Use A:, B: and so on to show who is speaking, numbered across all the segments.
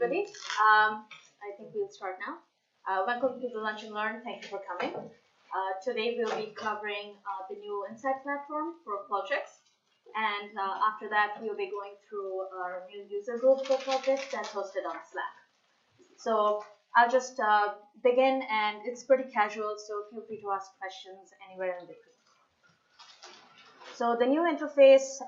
A: everybody. I think we'll start now. Welcome to the Lunch and Learn. Thank you for coming. Today we'll be covering the new Insight platform for Qualtrics. And after that, we'll be going through our new user group for Qualtrics that's hosted on Slack. So I'll just begin, and it's pretty casual, so feel free to ask questions anywhere in between. So the new interface,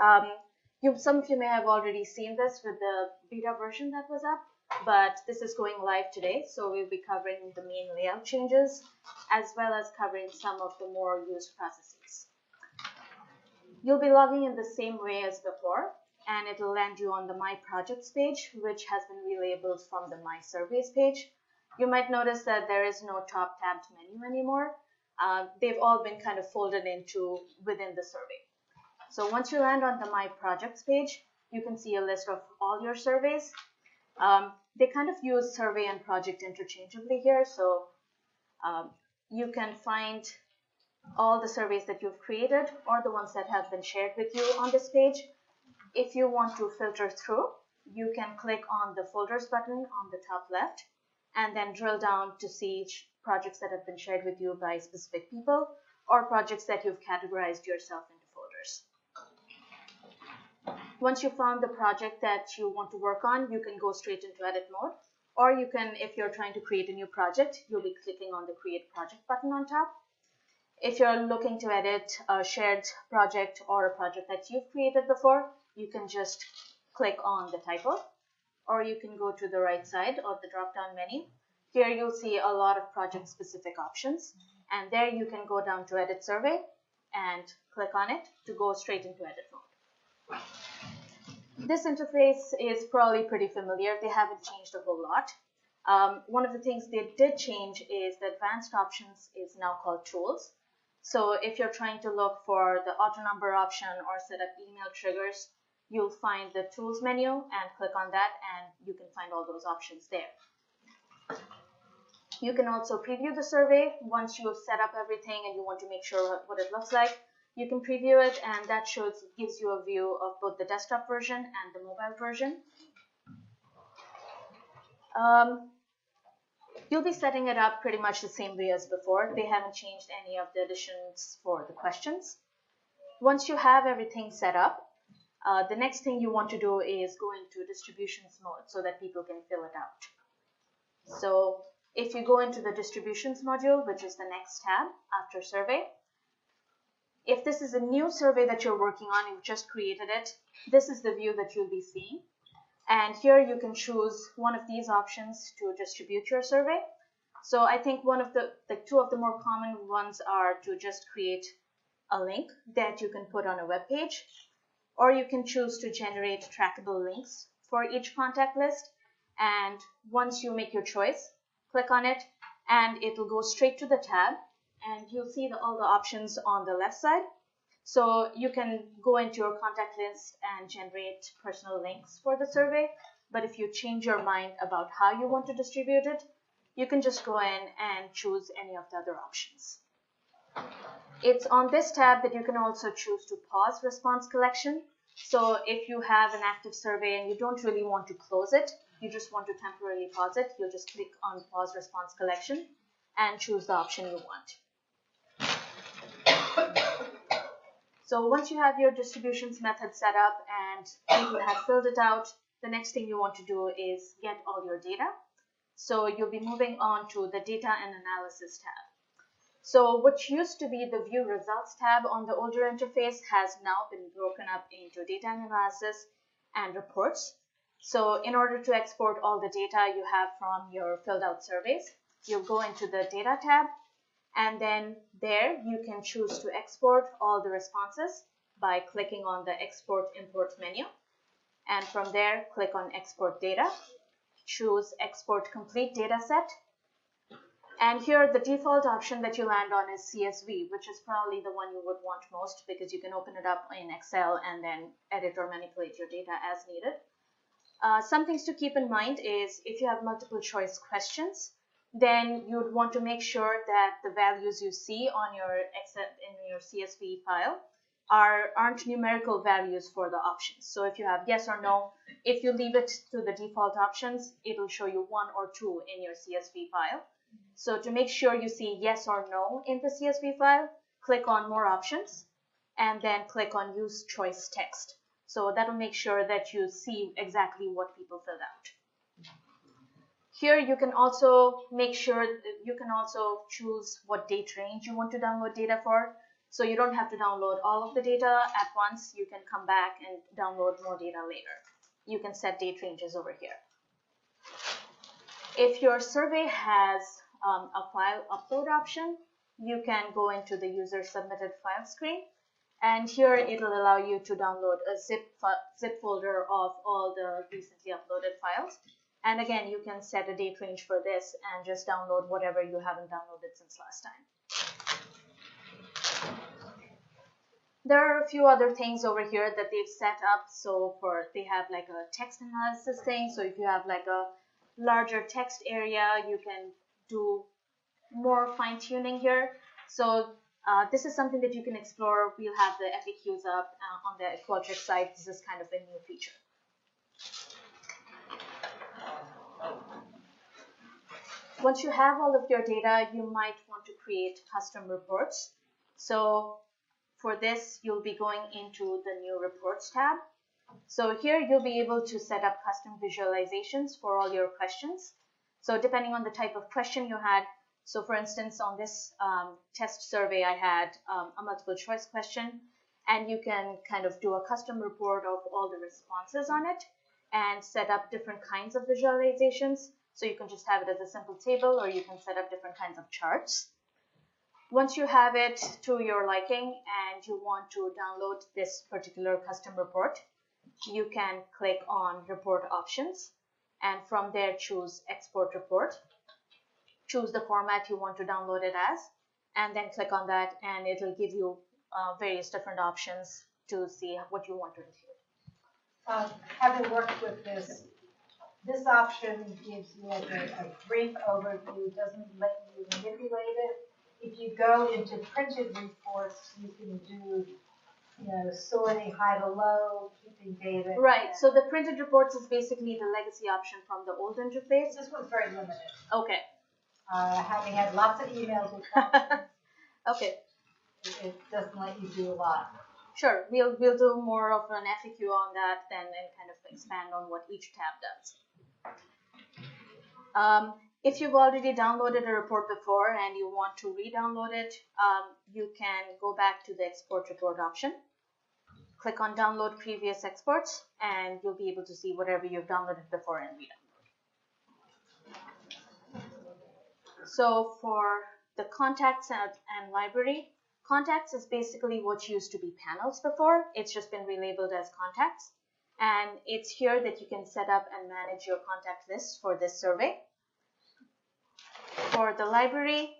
A: some of you may have already seen this with the beta version that was up, but this is going live today. So we'll be covering the main layout changes, as well as covering some of the more used processes. You'll be logging in the same way as before, and it'll land you on the My Projects page, which has been relabeled from the My Surveys page. You might notice that there is no top tabbed menu anymore. They've all been kind of folded into within the survey. So once you land on the My Projects page, you can see a list of all your surveys. They kind of use survey and project interchangeably here. So you can find all the surveys that you've created or the ones that have been shared with you on this page. If you want to filter through, you can click on the folders button on the top left and then drill down to see projects that have been shared with you by specific people or projects that you've categorized yourself into folders. Once you found the project that you want to work on, you can go straight into edit mode, or you can, if you're trying to create a new project, you'll be clicking on the create project button on top. If you're looking to edit a shared project or a project that you've created before, you can just click on the title, or you can go to the right side of the drop-down menu. Here you'll see a lot of project-specific options, and there you can go down to edit survey and click on it to go straight into edit mode. This interface is probably pretty familiar. They haven't changed a whole lot. One of the things they did change is the advanced options is now called tools. So if you're trying to look for the auto number option or set up email triggers, you'll find the tools menu and click on that, and you can find all those options there. You can also preview the survey once you've set up everything and you want to make sure what it looks like. You can preview it, and that gives you a view of both the desktop version and the mobile version. You'll be setting it up pretty much the same way as before. They haven't changed any of the additions for the questions. Once you have everything set up, the next thing you want to do is go into distributions mode so that people can fill it out. So if you go into the distributions module, which is the next tab after survey, if this is a new survey that you're working on, you've just created it, this is the view that you'll be seeing. And here you can choose one of these options to distribute your survey. So I think one of the two of the more common ones are to just create a link that you can put on a web page, or you can choose to generate trackable links for each contact list. And once you make your choice, click on it, and it will go straight to the tab. And you'll see all the options on the left side. So you can go into your contact list and generate personal links for the survey. But if you change your mind about how you want to distribute it, you can just go in and choose any of the other options. It's on this tab that you can also choose to pause response collection. So if you have an active survey and you don't really want to close it, you just want to temporarily pause it, you'll just click on pause response collection and choose the option you want. So once you have your distributions method set up and you have filled it out, the next thing you want to do is get all your data. So you'll be moving on to the data and analysis tab. So what used to be the view results tab on the older interface has now been broken up into data and analysis and reports. So in order to export all the data you have from your filled out surveys, you'll go into the data tab. And then there you can choose to export all the responses by clicking on the export import menu. And from there, click on export data, choose export complete data set. And here the default option that you land on is CSV, which is probably the one you would want most because you can open it up in Excel and then edit or manipulate your data as needed. Some things to keep in mind is if you have multiple choice questions, then you would want to make sure that the values you see on your CSV file aren't numerical values for the options. So if you have yes or no, if you leave it to the default options, it'll show you 1 or 2 in your CSV file. So to make sure you see yes or no in the CSV file, click on more options and then click on use choice text. So that'll make sure that you see exactly what people filled out. Here you can also make sure you can also choose what date range you want to download data for. So you don't have to download all of the data at once. You can come back and download more data later. You can set date ranges over here. If your survey has a file upload option, you can go into the user submitted file screen. And here it'll allow you to download a zip folder of all the recently uploaded files. And again, you can set a date range for this and just download whatever you haven't downloaded since last time. There are a few other things over here that they've set up. So they have like a text analysis thing. So if you have like a larger text area, you can do more fine tuning here. So this is something that you can explore. We'll have the FAQs up on the Qualtrics site. This is kind of a new feature. Once you have all of your data, you might want to create custom reports. So for this, you'll be going into the new reports tab. So here you'll be able to set up custom visualizations for all your questions. So depending on the type of question you had, so for instance, on this test survey, I had a multiple choice question, and you can kind of do a custom report of all the responses on it and set up different kinds of visualizations. So you can just have it as a simple table, or you can set up different kinds of charts. Once you have it to your liking and you want to download this particular custom report, you can click on report options, and from there choose export report. Choose the format you want to download it as, and then click on that, and it'll give you various different options to see what you want to include.
B: Having worked with this option gives you like a brief overview, doesn't let you manipulate it. If you go into printed reports, you can do, sorting high to low, keeping data.
A: Right, so the printed reports is basically the legacy option from the old interface.
B: This one's very limited.
A: Okay.
B: Having had lots of emails with questions,
A: okay.
B: it doesn't let you do a lot.
A: Sure, we'll do more of an FAQ on that then and kind of expand on what each tab does. If you've already downloaded a report before and you want to re-download it, you can go back to the export report option. Click on download previous exports, and you'll be able to see whatever you've downloaded before and re-download. So for the contacts and library, contacts is basically what used to be panels before. It's just been relabeled as contacts. And it's here that you can set up and manage your contact list for this survey. For the library,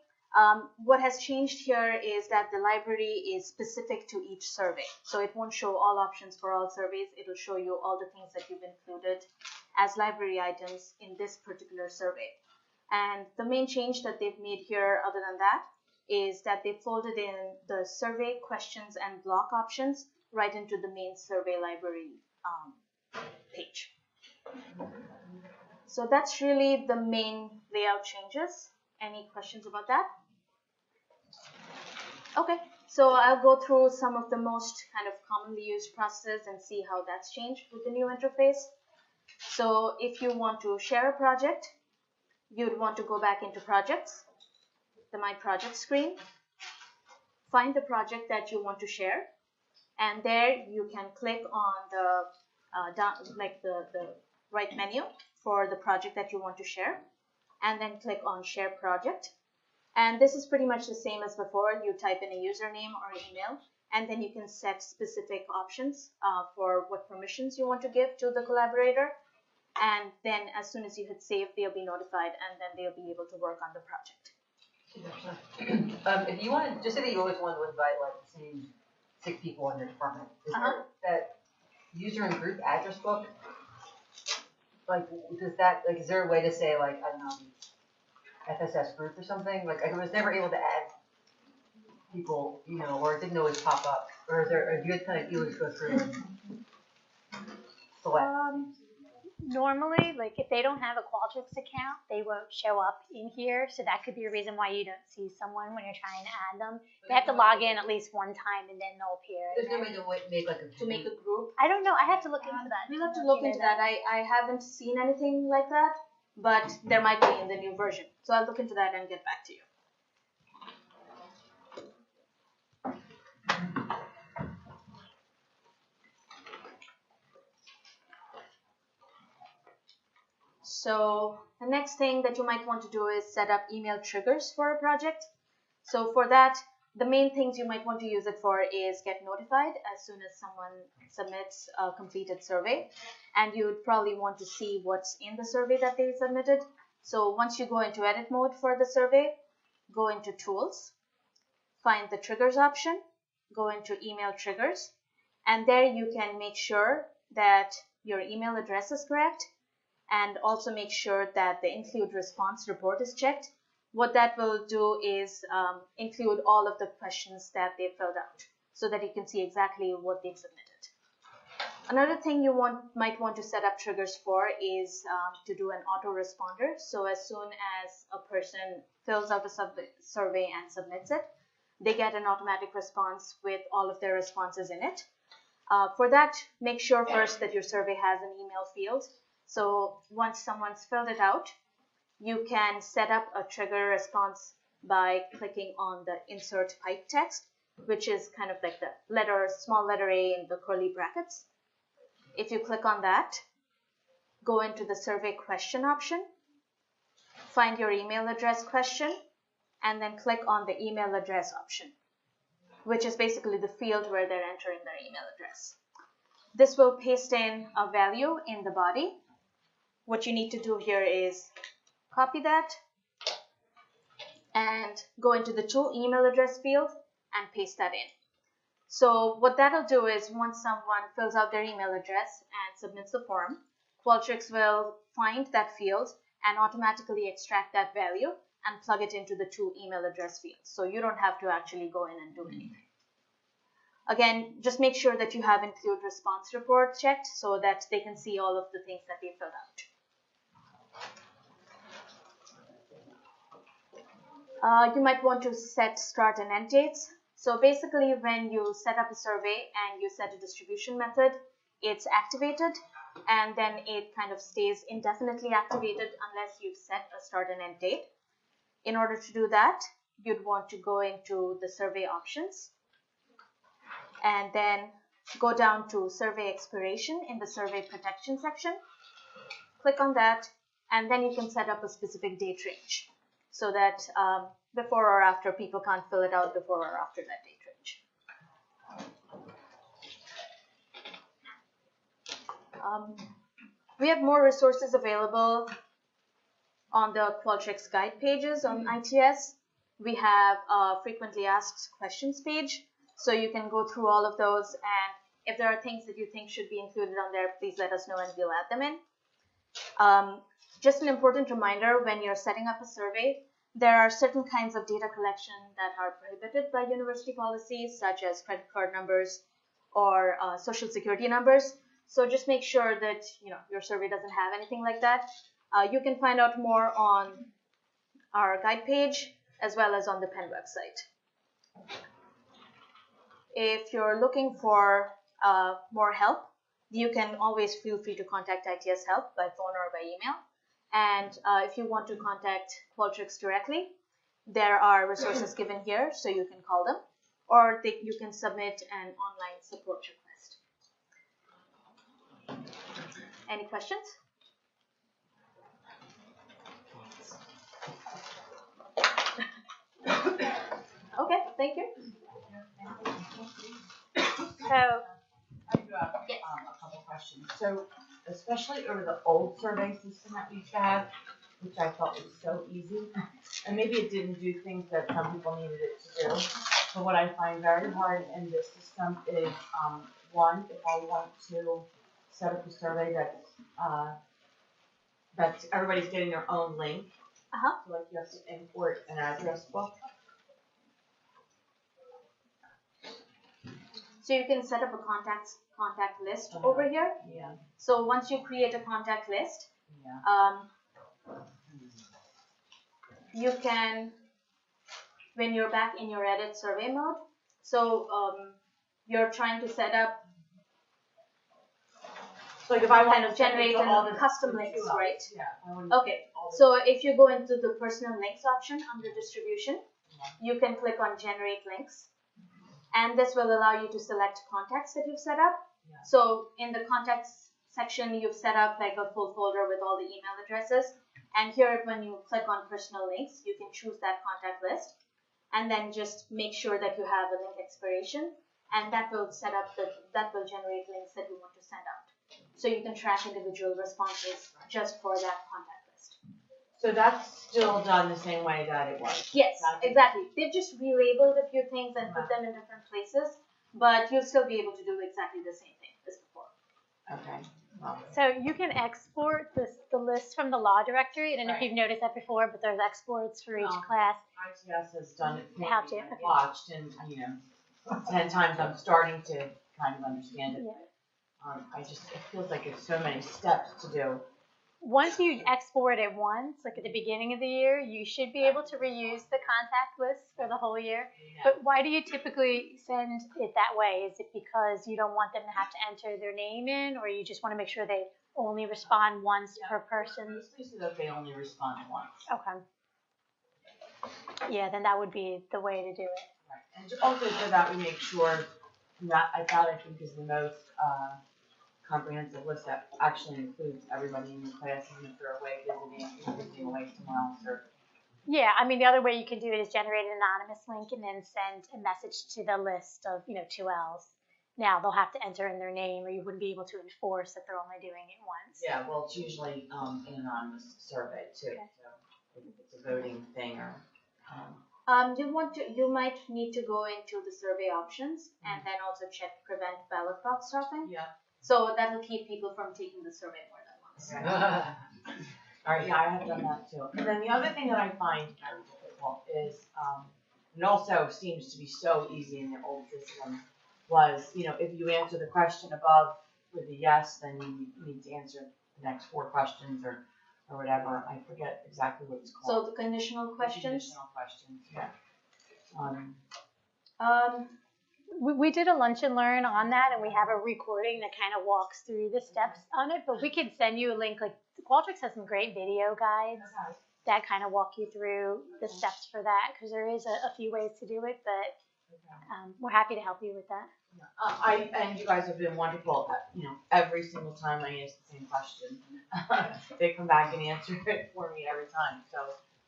A: what has changed here is that the library is specific to each survey. So it won't show all options for all surveys. It'll show you all the things that you've included as library items in this particular survey. And the main change that they've made here, other than that, is that they folded in the survey questions and block options right into the main survey library page. So that's really the main layout changes. Any questions about that? Okay, so I'll go through some of the most kind of commonly used processes and see how that's changed with the new interface. So if you want to share a project, you'd want to go back into projects, the My Project screen, find the project that you want to share, and there you can click on the right menu for the project that you want to share, and then click on Share Project. And this is pretty much the same as before. You type in a username or email, and then you can set specific options for what permissions you want to give to the collaborator. And then as soon as you hit save, they'll be notified, and then they'll be able to work on the project.
C: If you want, just say that you always want to invite like the same 6 people in your department, is there that user and group address book? Like, does that, like, is there a way to say, like, I don't know, FSS group or something? Like, I was never able to add people, or it didn't always pop up. Or is there, or do you kind of, you would go through and select?
D: Normally, like if they don't have a Qualtrics account, they won't show up in here. So that could be a reason why you don't see someone when you're trying to add them. They have to log in at least one time and then they'll appear.
C: There's no way to make like a.
A: To make a group.
D: I don't know. I have to look into that.
A: We'll have to look into that. I haven't seen anything like that, but there might be in the new version. So I'll look into that and get back to you. So the next thing that you might want to do is set up email triggers for a project. So for that, the main things you might want to use it for is get notified as soon as someone submits a completed survey. And you would probably want to see what's in the survey that they submitted. So once you go into edit mode for the survey, go into tools, find the triggers option, go into email triggers, and there you can make sure that your email address is correct. And also make sure that the include response report is checked. What that will do is include all of the questions that they filled out so that you can see exactly what they've submitted. Another thing you might want to set up triggers for is to do an autoresponder. So as soon as a person fills out a survey and submits it, they get an automatic response with all of their responses in it. For that, make sure first that your survey has an email field. So once someone's filled it out, you can set up a trigger response by clicking on the insert pipe text, which is kind of like the small letter A in the curly brackets. If you click on that, go into the survey question option, find your email address question, and then click on the email address option, which is basically the field where they're entering their email address. This will paste in a value in the body. What you need to do here is copy that and go into the to email address field and paste that in. So what that'll do is once someone fills out their email address and submits the form, Qualtrics will find that field and automatically extract that value and plug it into the to email address field. So you don't have to actually go in and do anything. Again, just make sure that you have include response report checked so that they can see all of the things that they filled out. You might want to set start and end dates. So basically when you set up a survey and you set a distribution method, it's activated and then it kind of stays indefinitely activated unless you've set a start and end date. In order to do that, you'd want to go into the survey options and then go down to survey expiration in the survey protection section. Click on that and then you can set up a specific date range so that before or after people can't fill it out before or after that date range. We have more resources available on the Qualtrics guide pages on ITS. We have a frequently asked questions page, so you can go through all of those, and if there are things that you think should be included on there, please let us know and we'll add them in. Just an important reminder, when you're setting up a survey, there are certain kinds of data collection that are prohibited by university policies, such as credit card numbers or social security numbers. So just make sure that your survey doesn't have anything like that. You can find out more on our guide page as well as on the Penn website. If you're looking for more help, you can always feel free to contact ITS Help by phone or by email. And if you want to contact Qualtrics directly, there are resources given here, so you can call them, or you can submit an online support request. Any questions? Okay, thank you.
D: So,
E: I do have a couple questions. So, especially over the old survey system that we used to have, which I thought was so easy, and maybe it didn't do things that some people needed it to do. But what I find very hard in this system is, one, if I want to set up a survey that's everybody's getting their own link. So like you have to import an address book.
A: So you can set up a contact list over here.
E: Yeah,
A: So once you create a contact list,
E: yeah.
A: you can, when you're back in your edit survey mode, so you're trying to set up,
E: So like if I want
A: kind of generate custom links, right?
E: Yeah. I want
A: Okay, so if you go into the personal links option under distribution, you can click on generate links, and this will allow you to select contacts that you've set up.
E: Yeah.
A: So in the contacts section, you've set up like a full folder with all the email addresses, and here when you click on personal links, you can choose that contact list, and then just make sure that you have a link expiration, and that will generate links that you want to send out. So you can track individual responses just for that contact list.
E: So that's still done the same way that it was?
A: Yes, exactly. They've just relabeled a few things and put them in different places, but you'll still be able to do exactly the same thing as before.
E: Okay. Well,
D: So you can export the list from the law directory. I don't know if you've noticed that before, but there's exports for each
E: No.
D: class.
E: ITS has done it for me.
D: Have to,
E: I've
D: okay.
E: watched, and 10 times I'm starting to kind of understand it.
D: Yeah.
E: It feels like it's so many steps to do.
D: Once you export it once, like at the beginning of the year, you should be able to reuse the contact list for the whole year.
E: Yeah.
D: But why do you typically send it that way? Is it because you don't want them to have to enter their name in, or you just want to make sure they only respond once per person?
E: Mostly so that they only respond once.
D: Okay. Yeah, then that would be the way to do it.
E: Right. And also so that we make sure that I think is the most comprehensive list that actually includes everybody in the class, even if they're away visiting away somewhere else. Or
D: Yeah, I mean, the other way you can do it is generate an anonymous link and then send a message to the list of, 2Ls. Now they'll have to enter in their name, or you wouldn't be able to enforce that they're only doing it once.
E: yeah, well, it's usually an anonymous survey too.
D: Okay.
E: So if it's a voting thing or.
A: You might need to go into the survey options and then also check prevent ballot box stuffing.
E: Yeah.
A: So that will keep people from taking the survey more than once.
E: All right, yeah, I have done that too. And then the other thing that I find very difficult is, and also seems to be so easy in the old system, was, if you answer the question above with a yes, then you need to answer the next 4 questions or whatever. I forget exactly what it's called.
A: So the conditional questions.
E: Conditional questions, yeah.
D: We did a lunch and learn on that, and we have a recording that kind of walks through the steps on it. But we could send you a link. Like Qualtrics has some great video guides that kind of walk you through the steps for that, because there is a few ways to do it. But we're happy to help you with that.
E: And you guys have been wonderful. Every single time I ask the same question, they come back and answer it for me every time. So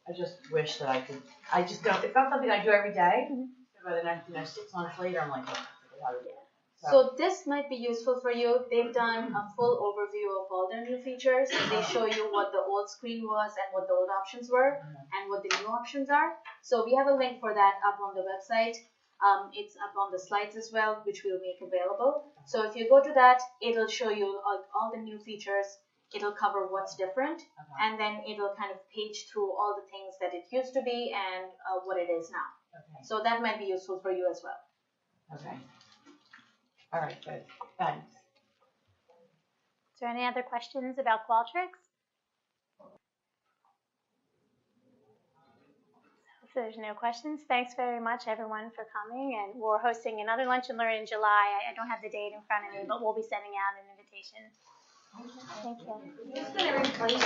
E: I just wish that I could. I just don't. It's not something I do every day. So by the next, 6 months later, I'm like, oh, I forget how to do it.
A: So this might be useful for you. They've done a full overview of all their new features. They show you what the old screen was and what the old options were and what the new options are. So we have a link for that up on the website. It's up on the slides as well, which we'll make available. So if you go to that, it'll show you all the new features. It'll cover what's different, and then it'll kind of page through all the things that it used to be and what it is now.
E: Okay.
A: So that might be useful for you as well.
E: Okay. All right, good. Thanks.
D: Is there any other questions about Qualtrics? If there's no questions, thanks very much everyone for coming, and we're hosting another Lunch and Learn in July. I don't have the date in front of me, but we'll be sending out an invitation. Thank you.
B: Who's going to replace